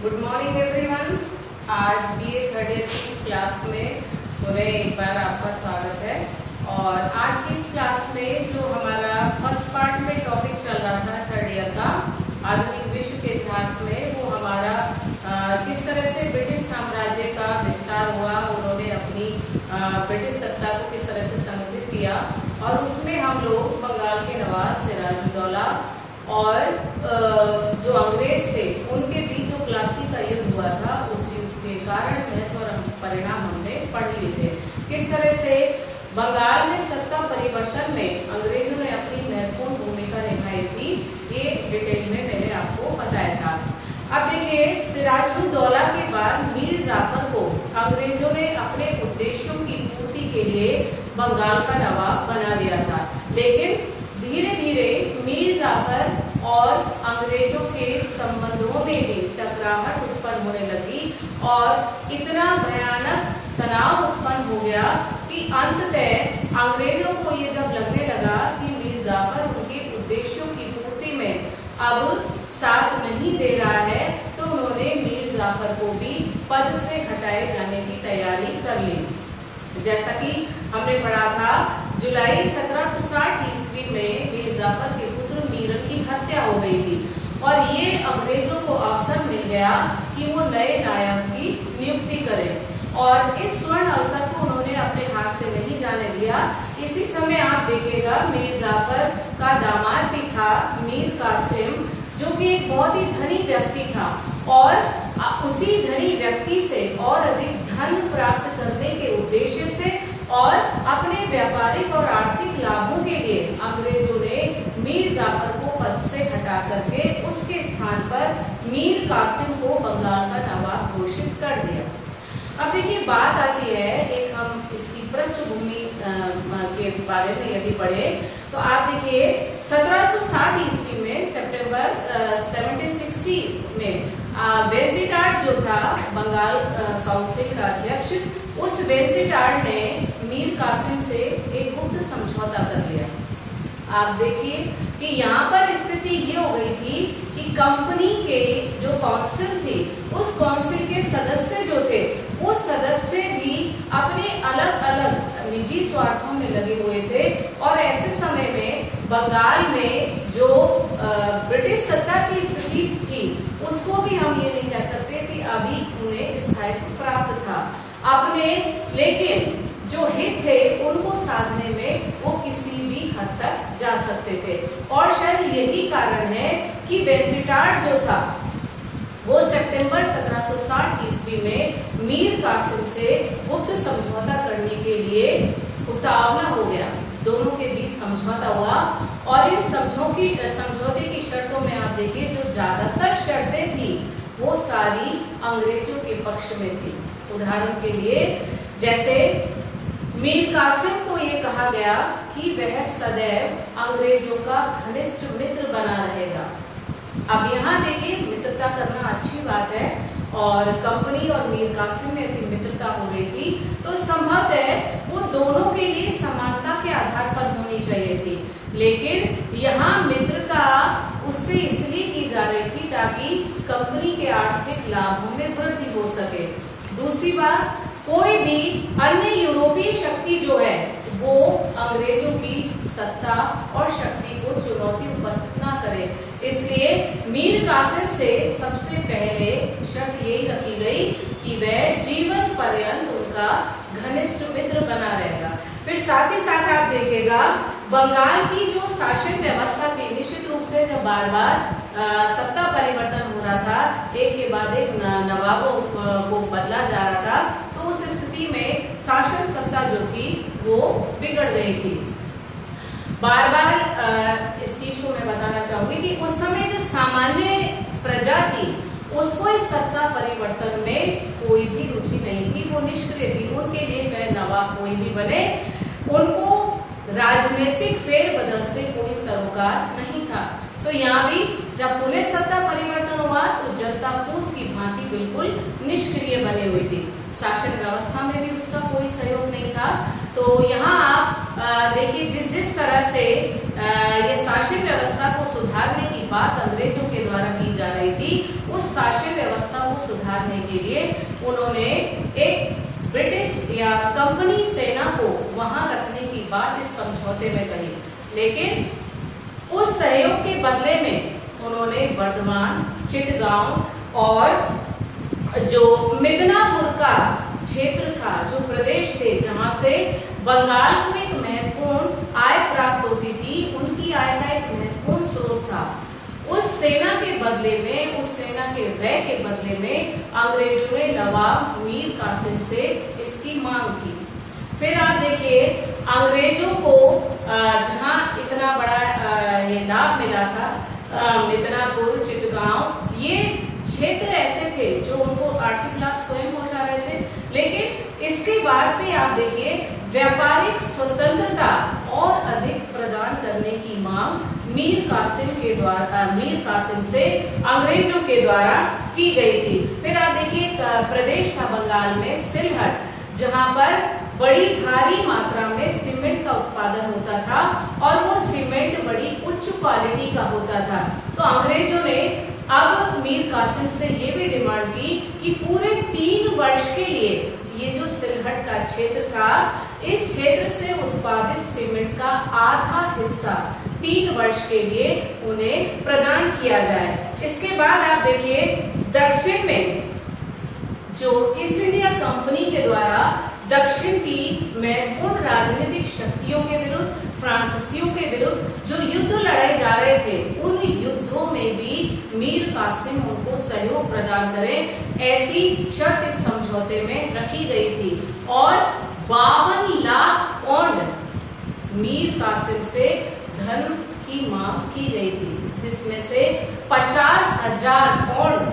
Good morning everyone. आज BA third year की इस क्लास में पुनः एक बार आपका स्वागत है। और आज की इस क्लास में जो हमारा फर्स्ट पार्ट में टॉपिक चल रहा था थर्ड ईयर का आधुनिक विश्व के इतिहास में, वो हमारा किस तरह से ब्रिटिश साम्राज्य का विस्तार हुआ, उन्होंने अपनी ब्रिटिश सत्ता को किस तरह से संगठित किया। और उसमें हम लोग बंगाल के नवाब सिराजुद्दौला और जो अंग्रेज थे उनके बीच जो प्लासी का युद्ध हुआ था, उस युद्ध के कारण महत्व और परिणाम हमने पढ़ लिए थे। किस तरह से बंगाल में सत्ता परिवर्तन में अंग्रेजों ने अपनी महत्वपूर्ण भूमिका निभाई थी, ये डिटेल में मैंने आपको बताया था। अब देखिए, सिराजुद्दौला के बाद मीर जाफर को अंग्रेजों ने अपने उद्देश्यों की पूर्ति के लिए बंगाल का नवाब बना दिया था। लेकिन धीरे धीरे मीर जाफर और अंग्रेजों के संबंधों में भी टकराहट उत्पन्न होने लगी और इतना भयानक तनाव उत्पन्न हो गया कि अंततः अंग्रेजों को ये जब लगने लगा कि मीर जाफर उनके उद्देश्यों की पूर्ति में अब साथ नहीं दे रहा है, तो उन्होंने मीर जाफर को भी पद से हटाए जाने की तैयारी कर ली। जैसा कि हमने पढ़ा था, जुलाई 1760 ईस्वी में मीर जाफर के पुत्र मीरन की हत्या हो गई थी और ये अंग्रेजों को अवसर मिल गया कि वो नए नायक की नियुक्ति करें। और इस स्वर्ण अवसर को उन्होंने अपने हाथ से नहीं जाने दिया। इसी समय आप देखिएगा, मीर जाफर का दामाद भी था मीर कासिम, जो कि एक बहुत ही धनी व्यक्ति था और उसी धनी व्यक्ति से और अधिक धन प्राप्त करने के उद्देश्य से और अपने व्यापारिक और आर्थिक लाभों के लिए अंग्रेजों ने मीर जाफर को पद से हटा करके उसके स्थान पर मीर कासिम को बंगाल का नवाब घोषित कर दिया। अब देखिए, बात आती है, एक हम इसकी पृष्ठभूमि के बारे में यदि पढ़े तो आप देखिए 1760 ईस्वी में सितंबर 1760 में वेल्जिटार्ड जो था बंगाल काउंसिल का अध्यक्ष, उस वेल्जिटार्ड ने मीर कासिम से एक गुप्त समझौता कर लिया। आप देखिए कि यहाँ पर स्थिति ये हो गई थी कि कंपनी के जो काउंसिल थी, उस काउंसिल के सदस्य जो थे, वो सदस्य भी अपने अलग अलग निजी स्वार्थों में लगे हुए थे। और ऐसे समय में बंगाल में जो ब्रिटिश सत्ता की स्थिति थी, उसको भी हम ये नहीं कह सकते कि अभी उन्हें स्थायित्व प्राप्त था अपने, लेकिन जो हित थे उनको साधने में वो किसी भी हद तक जा सकते थे। और शायद यही कारण है कि वेल्जिटार्ड जो था वो सितंबर 1760 ईस्वी में मीर कासिम से गुप्त समझौता करने के लिए उतावला हो गया। दोनों के बीच समझौता हुआ और इस समझौते की शर्तों में आप देखिए, जो ज्यादातर शर्तें थी वो सारी अंग्रेजों के पक्ष में थी। उदाहरण के लिए, जैसे मीर कासिम को ये कहा गया कि वह सदैव अंग्रेजों का घनिष्ठ मित्र बना रहेगा। अब यहाँ देखिए, मित्रता करना अच्छी बात है और कंपनी और मीर कासिम में भी मित्रता हो रही थी, तो संभवतः वो दोनों के लिए समानता के आधार पर होनी चाहिए थी। लेकिन यहाँ मित्रता उससे इसलिए की जा रही थी ताकि कंपनी के आर्थिक लाभों में वृद्धि हो सके। दूसरी बात, कोई भी अन्य यूरोपीय शक्ति जो है वो अंग्रेजों की सत्ता और शक्ति को चुनौती उपस्थित न करे। इसलिए मीर कासिम से सबसे पहले शर्त यही रखी गई कि वह जीवन पर्यंत उनका घनिष्ठ मित्र बना रहेगा। फिर साथ ही साथ आप देखिएगा, बंगाल की जो शासन व्यवस्था थी, निश्चित रूप से जब बार बार सत्ता परिवर्तन हो रहा था, एक के बाद एक नवाबों को बदला जा रहा था, तो उस स्थिति में शासन सत्ता जो थी वो बिगड़ गई थी। बार बार इस चीज को मैं बताना चाहूंगी कि उस समय जो सामान्य प्रजा थी उसको इस सत्ता परिवर्तन में कोई भी रुचि नहीं थी, वो निष्क्रिय थी। उनके लिए चाहे नवाब कोई भी बने, उनको राजनीतिक फेरबदल से कोई सरोकार नहीं था। तो यहाँ भी जब पुनः सत्ता परिवर्तन हुआ तो जनता पूर्व की भांति बिल्कुल निष्क्रिय बनी हुई थी। शासन व्यवस्था में भी उसका कोई सहयोग नहीं था। तो यहाँ आप देखिए, जिस तरह से ये शासन व्यवस्था को सुधारने की बात अंग्रेजों के द्वारा की जा रही थी, उस शासन व्यवस्था को सुधारने के लिए उन्होंने एक ब्रिटिश या कंपनी सेना को वहां रखने की बात इस समझौते में कही, लेकिन उस सहयोग के बदले में उन्होंने बर्धमान, चिटगांव और जो मिदनापुर का क्षेत्र था, जो प्रदेश थे जहां से बंगाल को एक महत्वपूर्ण आय प्राप्त होती थी, उनकी आय का एक महत्वपूर्ण स्रोत था, उस सेना के बदले में, उस सेना के व्यय के बदले में अंग्रेजों ने नवाब मीर कासिम से इसकी मांग की। फिर आप देखिए अंग्रेजों को जहां इतना बड़ा ये लाभ मिला था, मिदनापुर, चिटगांव, ये क्षेत्र ऐसे थे जो उनको आर्थिक लाभ स्वयं पहुंचा रहे थे, लेकिन इसके बाद में आप देखिए व्यापारिक स्वतंत्रता और अधिक प्रदान करने की मांग मीर कासिम से अंग्रेजों के द्वारा की गई थी। फिर आप देखिए प्रदेश था बंगाल में सिलहट, जहां पर बड़ी भारी मात्रा में सीमेंट का उत्पादन होता था और वो सीमेंट बड़ी उच्च क्वालिटी का होता था। तो अंग्रेजों ने अब मीर कासिम से ये भी डिमांड की कि पूरे 3 वर्ष के लिए ये जो सिलहट का क्षेत्र था, इस क्षेत्र से उत्पादित सीमेंट का आधा हिस्सा 3 वर्ष के लिए उन्हें प्रदान किया जाए। इसके बाद आप देखिए दक्षिण में जो ईस्ट इंडिया कंपनी के द्वारा दक्षिण की महत्वपूर्ण राजनीतिक शक्तियों के विरुद्ध, फ्रांसीसियों के विरुद्ध जो युद्ध लड़ाए जा रहे थे, उन युद्धों में भी मीर कासिम उनको सहयोग प्रदान करें, ऐसी शर्त इस समझौते में रखी गई थी। और 52 लाख पौंड मीर कासिम से धन की मांग की गई थी, जिसमें से 50,000 पौंड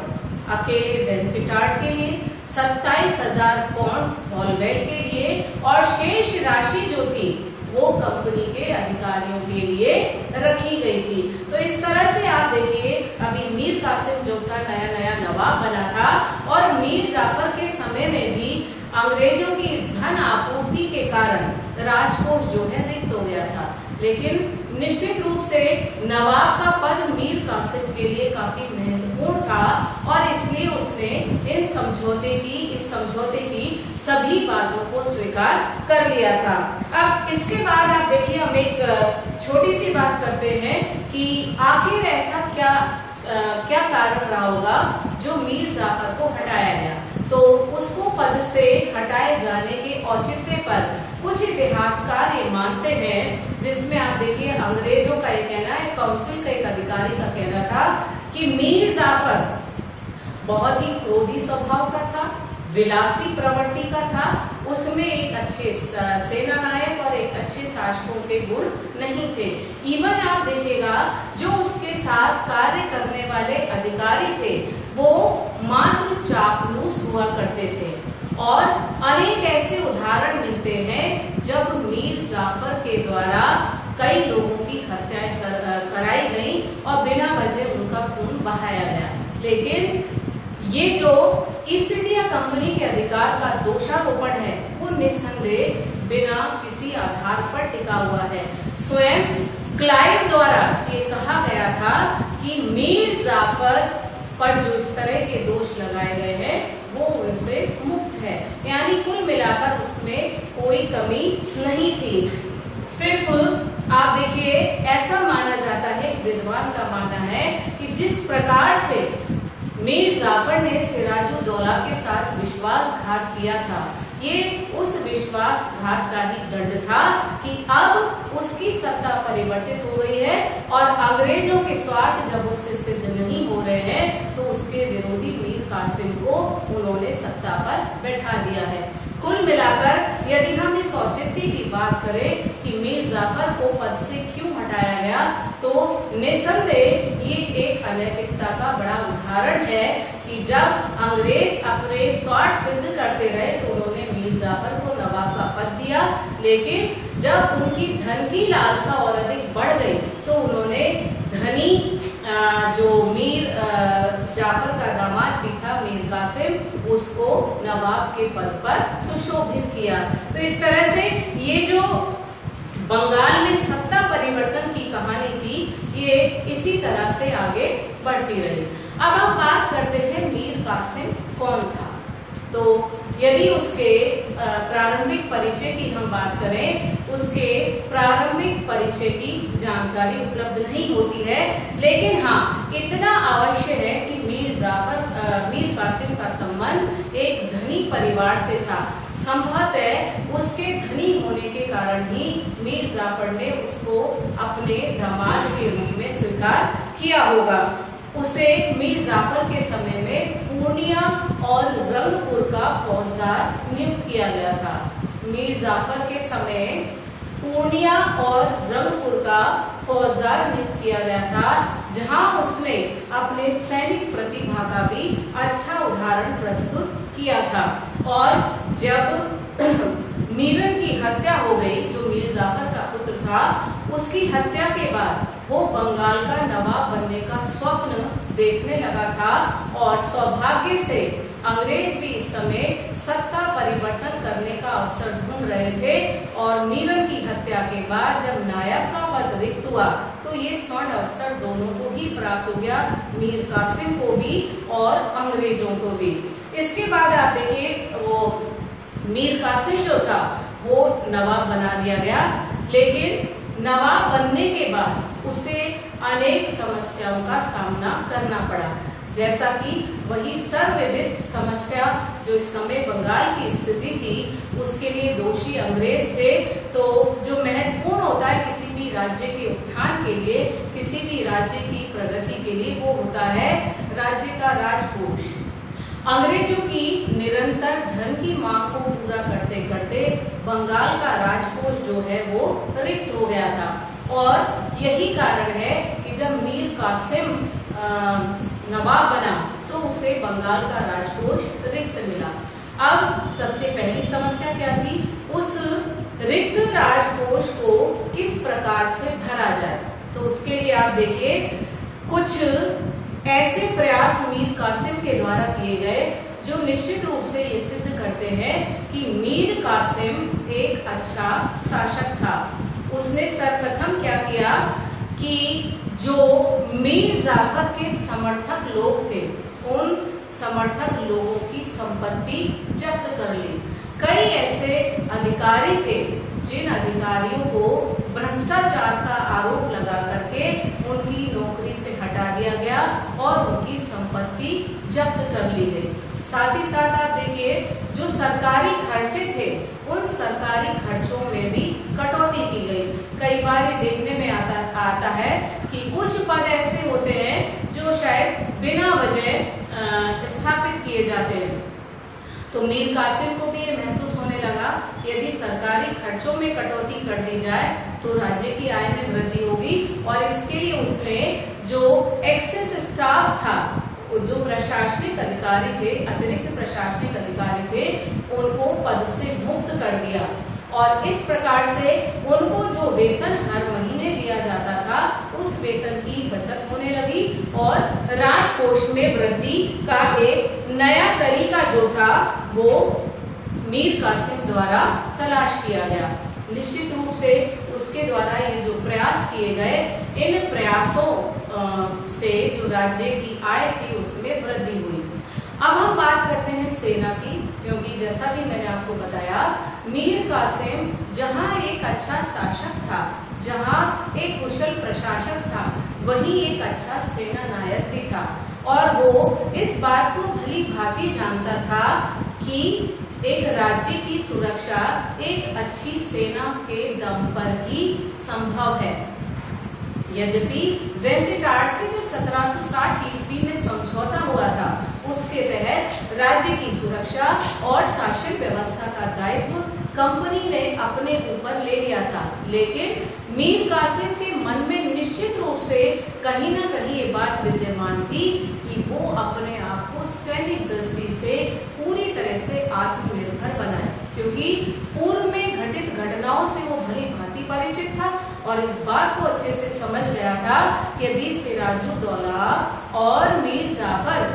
अकेले वेंसिटार्ट के लिए, 27,000 पौंड हॉलवेल के लिए और शेष राशि जो थी वो कंपनी के अधिकारियों के लिए रखी गई थी। तो इस तरह से आप देखिए अभी मीर कासिम जो था नया नवाब बना था और मीर जाफर के समय में भी अंग्रेजों की धन आपूर्ति के कारण राजकोष जो है रिक्त हो गया था, लेकिन निश्चित रूप से नवाब का पद मीर कासिम के लिए काफी महत्वपूर्ण था और इसलिए उसने इस समझौते की सभी बातों को स्वीकार कर लिया था। अब इसके बाद आप देखिए हम एक छोटी सी बात करते हैं कि आखिर ऐसा क्या कारण रहा होगा जो मीर जाफर को हटाया गया। तो उसको पद से हटाए जाने के औचित्य पर कुछ इतिहासकार ये मानते हैं, जिसमें आप देखिए अंग्रेजों का ये कहना है, काउंसिल का एक अधिकारी का कहना था कि मीर जाफर बहुत ही क्रोधी स्वभाव का था, विलासी प्रवृत्ति का था, उसमें एक अच्छे सेना नायक और एक अच्छे शासकों के गुण नहीं थे। इवन आप देखिएगा जो उसके साथ कार्य करने वाले अधिकारी थे वो मात्र चापलूस हुआ करते थे और अनेक ऐसे उदाहरण मिलते हैं जब मीर जाफर के द्वारा कई लोगों की हत्याएं कराई गई और बिना वजह उनका खून बहाया गया। लेकिन ये जो ईस्ट इंडिया कंपनी के अधिकार का दोषारोपण है वो निस्संदेह बिना किसी आधार पर टिका हुआ है। स्वयं क्लाइव द्वारा ये कहा गया था कि मीर जाफर पर जो इस तरह के दोष लगाए गए हैं वो उनसे मुक्त है, यानी कुल मिलाकर उसमें कोई कमी नहीं थी। सिर्फ आप देखिए ऐसा माना जाता है, विद्वान का मानना है कि जिस प्रकार से मीर जाफर ने सिराजुद्दौला के साथ विश्वासघात किया था, ये उस विश्वासघात का ही दंड था कि अब उसकी सत्ता परिवर्तित हो गई है और अंग्रेजों के स्वार्थ जब उससे सिद्ध नहीं हो रहे हैं तो उसके विरोधी मीर कासिम को उन्होंने सत्ता पर बैठा दिया है। कुल मिलाकर यदि हम इस औचित्य की बात करें कि मीर जाफर को पद से क्यों हटाया गया, तो निसंदेह ये एक अनैतिकता का बड़ा उदाहरण है कि जब अंग्रेज अपने स्वार्थ सिद्ध करते रहे तो उन्होंने मीर जाफर को नवाब का पद दिया, लेकिन जब उनकी धन की लालसा और अधिक बढ़ गई तो उन्होंने धनी जो मीर जाफर का दामाद भी था मीर कासिम, उसको नवाब के पद पर सुशोभित किया। तो इस तरह से ये जो बंगाल में सत्ता परिवर्तन की कहानी थी ये इसी तरह से आगे बढ़ती रही। अब हम बात करते हैं मीर कासिम कौन था। तो यदि उसके प्रारंभिक परिचय की हम बात करें, उसके प्रारंभिक परिचय की जानकारी उपलब्ध नहीं होती है, लेकिन हाँ इतना अवश्य है कि मीर कासिम का संबंध एक धनी परिवार से था। संभवतः उसके धनी होने के कारण ही मीर जाफर ने उसको अपने दामाद के रूप में स्वीकार किया होगा। उसे मीर जाफर के समय में पूर्णिया और रंगपुर का फौजदार नियुक्त किया गया था। मीर जाफर के समय पूर्णिया और रंगपुर का फौजदार नियुक्त किया गया था, जहां उसने अपने सैनिक प्रतिभा का भी अच्छा उदाहरण प्रस्तुत किया था। और जब मीरन की हत्या हो गई, जो मीर जाफर का पुत्र था, उसकी हत्या के बाद वो बंगाल का नवाब बनने का स्वप्न देखने लगा था। और सौभाग्य से अंग्रेज भी इस समय सत्ता परिवर्तन करने का अवसर ढूंढ रहे थे। और मीरन की हत्या के बाद जब नायब का पद रिक्त हुआ, तो ये स्वर्ण अवसर दोनों को ही प्राप्त हो गया, मीर कासिम को भी और अंग्रेजों को भी। इसके बाद आप देखिए, वो मीर कासिम जो था वो नवाब बना दिया गया, लेकिन नवाब बनने के बाद उसे अनेक समस्याओं का सामना करना पड़ा। जैसा कि वही सर्वविदित समस्या जो इस समय बंगाल की स्थिति थी, उसके लिए दोषी अंग्रेज थे। तो जो महत्वपूर्ण होता है किसी भी राज्य के उत्थान के लिए, किसी भी राज्य की प्रगति के लिए, वो होता है राज्य का राजकोष। अंग्रेजों की निरंतर धन की मांग को पूरा करते करते बंगाल का राजकोष जो है वो रिक्त हो गया था। और यही कारण है कि जब मीर कासिम नवाब बना तो उसे बंगाल का राजकोष रिक्त मिला। अब सबसे पहली समस्या क्या थी, उस रिक्त राजकोष को किस प्रकार से भरा जाए। तो उसके लिए आप देखिए, कुछ ऐसे प्रयास मीर कासिम के द्वारा किए गए जो निश्चित रूप से ये सिद्ध करते हैं कि मीर कासिम एक अच्छा शासक था। उसने सर्वप्रथम क्या किया कि जो मीर जाफर के समर्थक लोग थे, उन समर्थक लोगों की संपत्ति जब्त कर ली। कई ऐसे अधिकारी थे जिन अधिकारियों को भ्रष्टाचार का आरोप लगा करके उनकी नौकरी से हटा दिया गया और उनकी संपत्ति जब्त कर ली गई। साथ ही साथ आप देखिए, जो सरकारी खर्चे थे, उन सरकारी खर्चों में भी कटौती की गई। कई बार ये देखने में आता है कि कुछ पद ऐसे होते हैं जो शायद बिना वजह स्थापित किए जाते हैं। तो मीर कासिम को भी ये महसूस होने लगा कि यदि सरकारी खर्चों में कटौती कर दी जाए तो राज्य की आय में वृद्धि होगी। और इसके लिए उसने जो एक्सेस स्टाफ था, जो प्रशासनिक अधिकारी थे, अतिरिक्त प्रशासनिक अधिकारी थे, उनको पद से मुक्त कर दिया। और इस प्रकार से उनको जो वेतन हर महीने दिया जाता था, उस वेतन की बचत होने लगी और राजकोष में वृद्धि का एक नया तरीका जो था वो मीर कासिम द्वारा तलाश किया गया। निश्चित रूप से उसके द्वारा ये जो प्रयास किए गए, इन प्रयासों से जो राज्य की आय थी उसमें वृद्धि हुई। अब हम बात करते हैं सेना की, क्योंकि जैसा भी मैंने आपको बताया, मीर कासिम जहां एक अच्छा शासक था, जहां एक कुशल प्रशासक था, वहीं एक अच्छा सेना नायक भी था। और वो इस बात को भली भांति जानता था कि एक राज्य की सुरक्षा एक अच्छी सेना के दम पर ही संभव है। यद्यपि वेंसिटार्ड से जो 1760 ईस्वी में समझौता हुआ था, उसके तहत राज्य की सुरक्षा और शासन व्यवस्था का दायित्व कंपनी ने अपने ऊपर ले लिया था। लेकिन मीर कासिम के मन में निश्चित रूप से कहीं ना कहीं ये बात विद्यमान थी कि वो अपने आप को सैनिक दृष्टि से पूरी तरह से आत्मनिर्भर बनाए, क्योंकि पूर्व में घटित घटनाओं से वो भली भांति परिचित था और इस बात को अच्छे से समझ गया था कि यदि सिराजुद्दौला और मीर जाफर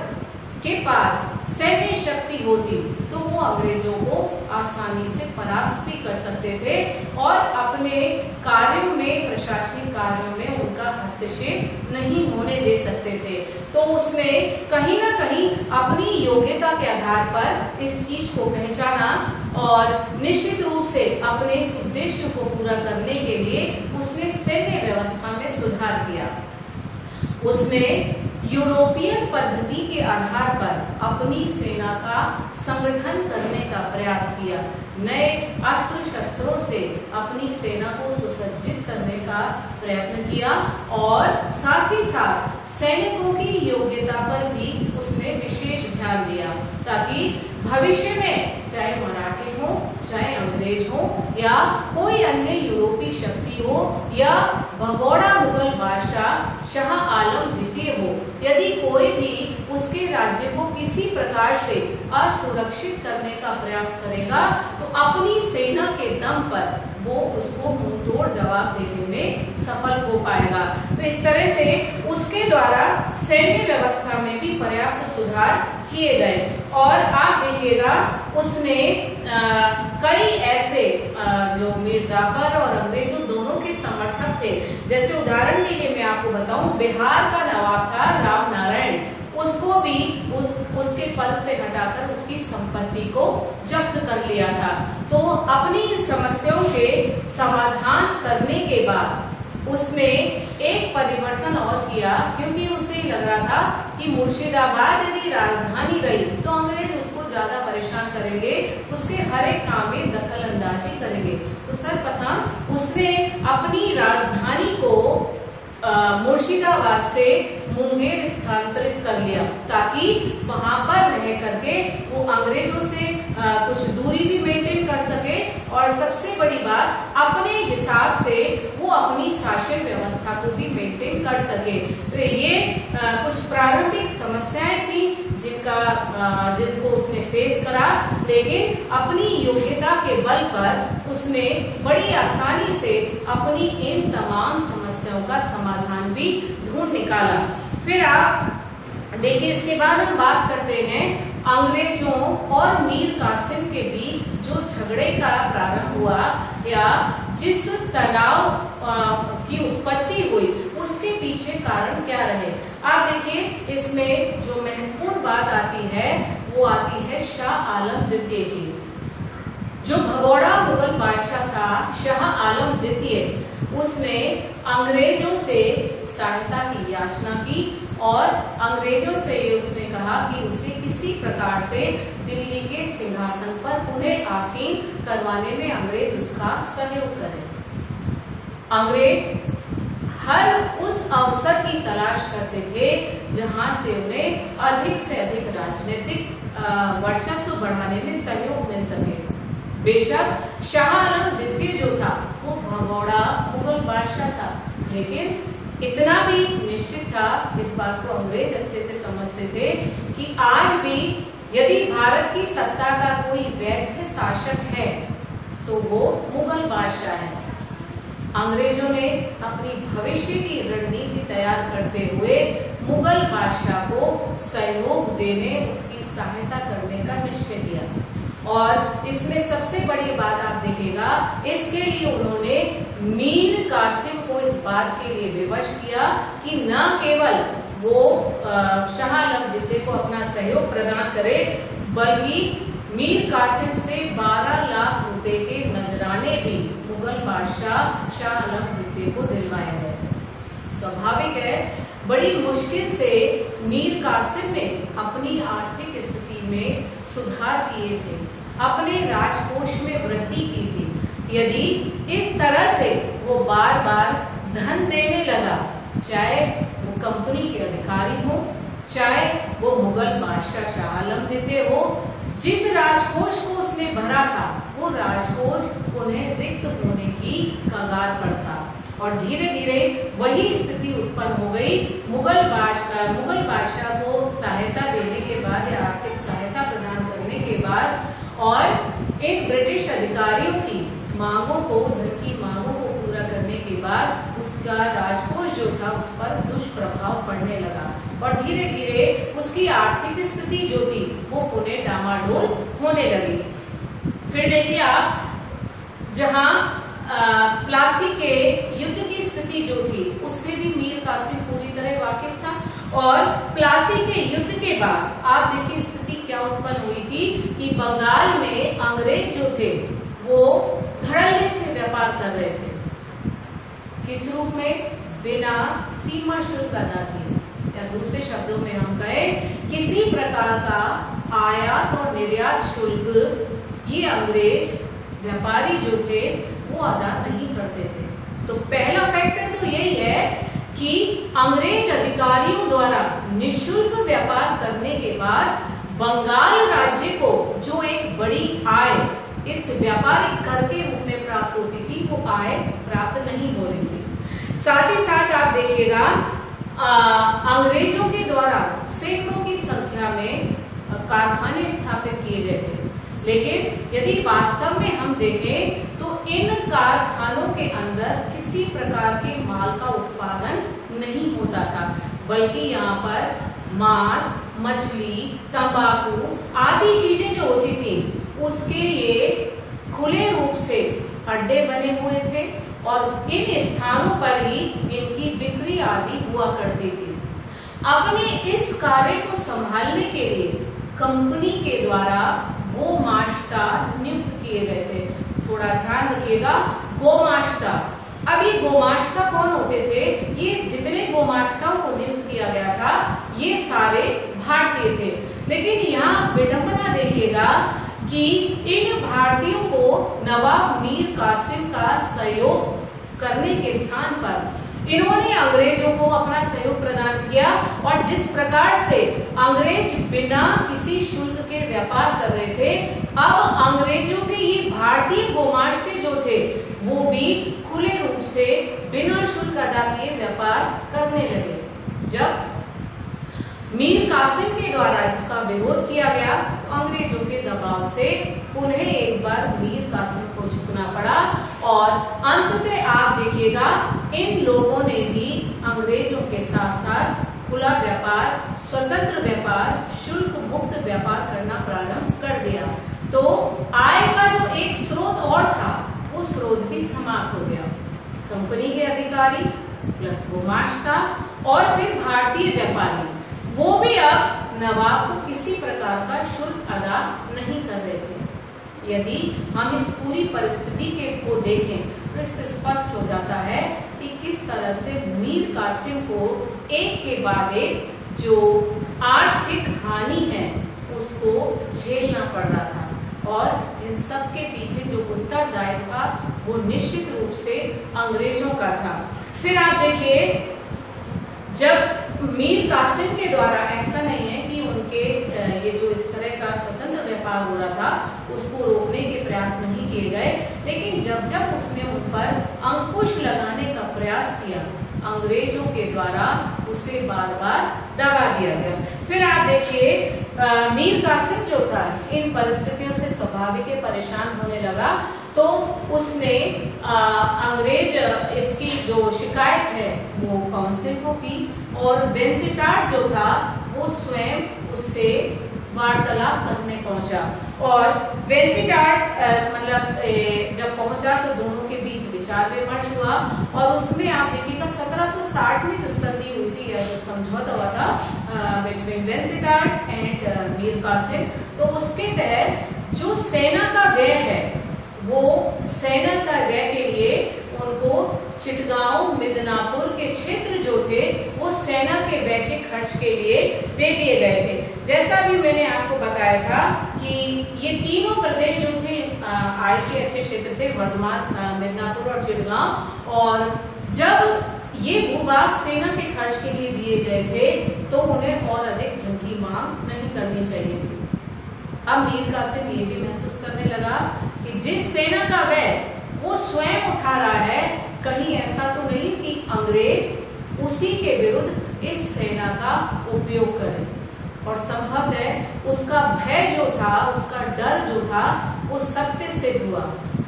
के पास सैन्य शक्ति होती तो वो अंग्रेजों को आसानी से परास्त भी कर सकते थे और अपने कार्यों में, प्रशासनिक कार्यों में उनका हस्तक्षेप नहीं होने दे सकते थे। तो उसने कहीं ना कहीं अपनी योग्यता के आधार पर इस चीज को पहचाना और निश्चित रूप से अपने इस उद्देश्य को पूरा करने के लिए उसने सैन्य व्यवस्था में सुधार किया। उसने यूरोपियन पद्धति के आधार पर अपनी सेना का संगठन करने का प्रयास किया, नए अस्त्र शस्त्रों से अपनी सेना को सुसज्जित करने का प्रयत्न किया और साथ ही साथ सैनिकों की योग्यता पर भी उसने विशेष ध्यान दिया ताकि भविष्य में चाहे मराठे हो, चाहे अंग्रेज हो या कोई अन्य यूरोपीय शक्ति हो या भगोड़ा मुगल बादशाह शाह आलम द्वितीय हो, यदि कोई भी उसके राज्य को किसी प्रकार से असुरक्षित करने का प्रयास करेगा तो अपनी सेना के दम पर वो उसको मुंहतोड़ जवाब देने में सफल हो पाएगा। तो इस तरह से उसके द्वारा सैन्य व्यवस्था में भी पर्याप्त सुधार किए गए और आप देखिएगा उसने कई ऐसे जो मीर जाफर और अंग्रेजों दोनों के समर्थक थे, जैसे उदाहरण के लिए मैं आपको बताऊं, बिहार का नवाब था राम नारायण, उसको भी उसके पद से हटाकर उसकी संपत्ति को जब्त कर लिया था। तो अपनी समस्याओं के समाधान करने के बाद उसने एक परिवर्तन और किया, क्योंकि उसे लग रहा था कि मुर्शिदाबाद यदि राजधानी रही तो अंग्रेज उसको ज्यादा परेशान करेंगे, उसके हर एक काम में दखल अंदाजी करेंगे। तो सर्वप्रथम उसने अपनी राजधानी को मुर्शिदाबाद से मुंगेर स्थानांतरित कर लिया ताकि वहां पर रह करके वो अंग्रेजों से कुछ दूरी भी मेंटेन कर सके और सबसे बड़ी बात अपने हिसाब से वो अपनी शासन व्यवस्था को भी मेंटेन कर सके। तो ये कुछ प्रारंभिक समस्याएं थी जिनको उसने फेस करा, लेकिन अपनी योग्यता के बल पर उसने बड़ी आसानी से अपनी इन तमाम समस्याओं का समाधान भी ढूंढ निकाला। फिर आप देखिए, इसके बाद हम बात करते हैं अंग्रेजों और मीर कासिम के बीच जो झगड़े का प्रारंभ हुआ या जिस तनाव की उत्पत्ति हुई उसके पीछे कारण क्या रहे। आप देखिए, इसमें जो महत्वपूर्ण बात आती है वो आती है शाह आलम द्वितीय की। जो भगोड़ा मुगल बादशाह था शाह आलम द्वितीय, उसने अंग्रेजों से सहायता की याचना की और अंग्रेजों से उसने कहा कि उसे किसी प्रकार से दिल्ली के सिंहासन पर पुनः आसीन करवाने में अंग्रेज उसका सहयोग करें। अंग्रेज हर उस अवसर की तलाश करते थे जहां से उन्हें अधिक से अधिक राजनीतिक वर्चस्व बढ़ाने में सहयोग मिल सके। बेशक शाह आलम द्वितीय जो था वो भगोड़ा मुगल बादशाह था, लेकिन इतना भी निश्चित था, इस बात को अंग्रेज अच्छे से समझते थे कि आज भी यदि भारत की सत्ता का कोई वैध शासक है तो वो मुगल बादशाह है। अंग्रेजों ने अपनी भविष्य की रणनीति तैयार करते हुए मुगल बादशाह को सहयोग देने, उसकी सहायता करने का निश्चय किया और इसमें सबसे बड़ी बात आप देखिएगा, इसके लिए उन्होंने मीर कासिम को इस बात के लिए विवश किया कि न केवल वो शाह आलम द्वितीय को अपना सहयोग प्रदान करे, बल्कि मीर कासिम से 12 लाख रुपए के नजराने भी मुगल बादशाह शाह आलम द्वितीय को दिलवाए गए। स्वाभाविक है, बड़ी मुश्किल से मीर कासिम ने अपनी आर्थिक स्थिति में सुधार किए थे, अपने राजकोष में वृद्धि की थी। यदि इस तरह से वो बार बार धन देने लगा, चाहे वो कंपनी के अधिकारी हो, चाहे वो मुगल बादशाह शाह आलम द्वितीय हो, जिस राजकोष को उसने भरा था वो राजकोष उन्हें रिक्त होने की कगार पर था और धीरे धीरे वही स्थिति उत्पन्न हो गई। मुगल बादशाह को सहायता देने के बाद या आर्थिक सहायता प्रदान करने के बाद और इन ब्रिटिश अधिकारियों की मांगों को, धन की मांगों को पूरा करने के बाद उसका राजकोष जो था उस पर दुष्प्रभाव पड़ने लगा और धीरे धीरे उसकी आर्थिक स्थिति जो थी वो पुनः डामाडोल होने लगी। फिर देखिए आप, जहां प्लासी के युद्ध की स्थिति जो थी उससे भी मीर कासिम पूरी तरह वाकिफ था, और प्लासी के युद्ध के बाद आप देखिए स्थिति क्या उत्पन्न हुई थी कि बंगाल में अंग्रेज जो थे वो धड़ल्ले से व्यापार कर रहे थे। किस रूप में? बिना सीमा शुल्क अदा किए, या दूसरे शब्दों में हम कहें किसी प्रकार का आयात और निर्यात शुल्क ये अंग्रेज व्यापारी जो थे वो अदा नहीं करते थे। तो पहला फैक्टर तो यही है कि अंग्रेज अधिकारियों द्वारा निःशुल्क व्यापार करने के बाद बंगाल राज्य को जो एक बड़ी आय इस व्यापारिक कर के रूप में प्राप्त होती थी वो आय प्राप्त नहीं हो रही थी। साथ ही साथ आप देखिएगा अंग्रेजों के द्वारा सैकड़ों की संख्या में कारखाने स्थापित किए गए थे, लेकिन यदि वास्तव में हम देखें तो इन कारखानों के अंदर किसी प्रकार के माल का उत्पादन नहीं होता था, बल्कि यहाँ पर मांस, मछली, तंबाकू आदि चीजें जो होती थी उसके ये खुले रूप से अड्डे बने हुए थे और इन स्थानों पर ही इनकी बिक्री आदि हुआ करती थी। अपने इस कार्य को संभालने के लिए कंपनी के द्वारा गोमाश्ता नियुक्त किए गए थे। थोड़ा ध्यान रखिएगा, गोमाश्ता। अब ये गोमाश्ता कौन होते थे? ये जितने गोमाश्ताओं को नियुक्त किया गया था ये सारे भारतीय थे, लेकिन यहाँ विडंबना देखिएगा कि इन भारतीयों को नवाब मीर कासिम का सहयोग करने के स्थान पर इन्होंने अंग्रेजों को अपना सहयोग प्रदान किया, और जिस प्रकार से अंग्रेज बिना किसी शुल्क के व्यापार कर रहे थे, अब अंग्रेजों के ये भारतीय गोमाश्ते जो थे वो भी खुले रूप से बिना शुल्क अदा किए व्यापार करने लगे। जब मीर कासिम के द्वारा इसका विरोध किया गया तो अंग्रेजों के दबाव से पुनः एक बार मीर कासिम को झुकना पड़ा, और अंततः आप देखिएगा इन लोगों ने भी अंग्रेजों के साथ साथ खुला व्यापार, स्वतंत्र व्यापार, शुल्क मुक्त व्यापार करना प्रारंभ कर दिया। तो आय का जो एक स्रोत और था वो स्रोत भी समाप्त हो गया। कंपनी के अधिकारी प्लस गोमाश्ता और फिर भारतीय व्यापारी वो भी अब नवाब को किसी प्रकार का शुल्क अदा नहीं कर रहे थे। यदि हम इस पूरी परिस्थिति को देखें तो इससे स्पष्ट हो जाता है कि किस तरह से मीर कासिम को एक के बाद एक जो आर्थिक हानि है उसको झेलना पड़ रहा था, और इन सब के पीछे जो उत्तरदायी था वो निश्चित रूप से अंग्रेजों का था। फिर आप देखिए, जब मीर कासिम के द्वारा ऐसा नहीं है कि उनके ये जो इस तरह का स्वतंत्र व्यापार हो रहा था उसको रोकने के प्रयास नहीं किए गए, लेकिन जब जब उसने उन पर अंकुश लगाने का प्रयास किया अंग्रेजों के द्वारा उसे बार बार दबा दिया गया। फिर आप देखिए मीर कासिम जो था इन परिस्थितियों से स्वाभाविक परेशान होने लगा, तो उसने अंग्रेज इसकी जो शिकायत है वो काउंसिल को की, और वेंसिटार्ट जो था वो स्वयं उससे वार्तालाप करने पहुंचा, और वेंसिटार्ट जब पहुंचा तो दोनों के बीच विचार विमर्श हुआ, और उसमें आप देखिएगा 1760 में जो संधि हुई थी या जो समझौता हुआ था बिटवीन वेंसिटार्ट एंड मीर कासिम, तो उसके तहत जो सेना का व्यय है वो सेना का व्यय के लिए उनको चिटगांव मिदनापुर के क्षेत्र जो थे वो सेना के व्यय के खर्च के लिए दे दिए गए थे। जैसा भी मैंने आपको बताया था कि ये तीनों प्रदेश जो थे आय के अच्छे क्षेत्र थे, वर्धमान, मिदनापुर और चिटगांव, और जब ये भूभाग सेना के खर्च के लिए दिए गए थे तो उन्हें और अधिक धन की मांग नहीं करनी चाहिए थी। अब मीर कासिम ये भी महसूस करने लगा कि जिस सेना का व्यय वो स्वयं उठा रहा है, कहीं ऐसा तो नहीं कि अंग्रेज उसी के विरुद्ध इस सेना का उपयोग करें, और संभव है उसका भय जो था, उसका डर जो था वो सत्य सिद्ध हुआ।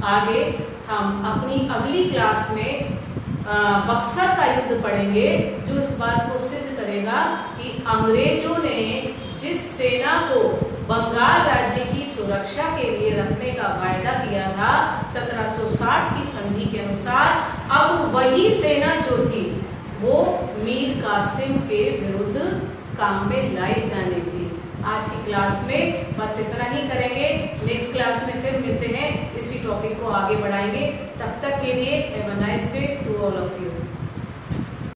आगे हम अपनी अगली क्लास में बक्सर का युद्ध पढ़ेंगे जो इस बात को सिद्ध करेगा कि अंग्रेजों ने जिस सेना को बंगाल राज्य की सुरक्षा के लिए रखने का वायदा किया था 1760 की संधि के अनुसार, अब वही सेना जो थी वो मीर कासिम के विरुद्ध काम में लाई जानी थी। आज की क्लास में बस इतना ही करेंगे। नेक्स्ट क्लास में फिर मिलते हैं, इसी टॉपिक को आगे बढ़ाएंगे। तब तक के लिए have a nice day to all of you.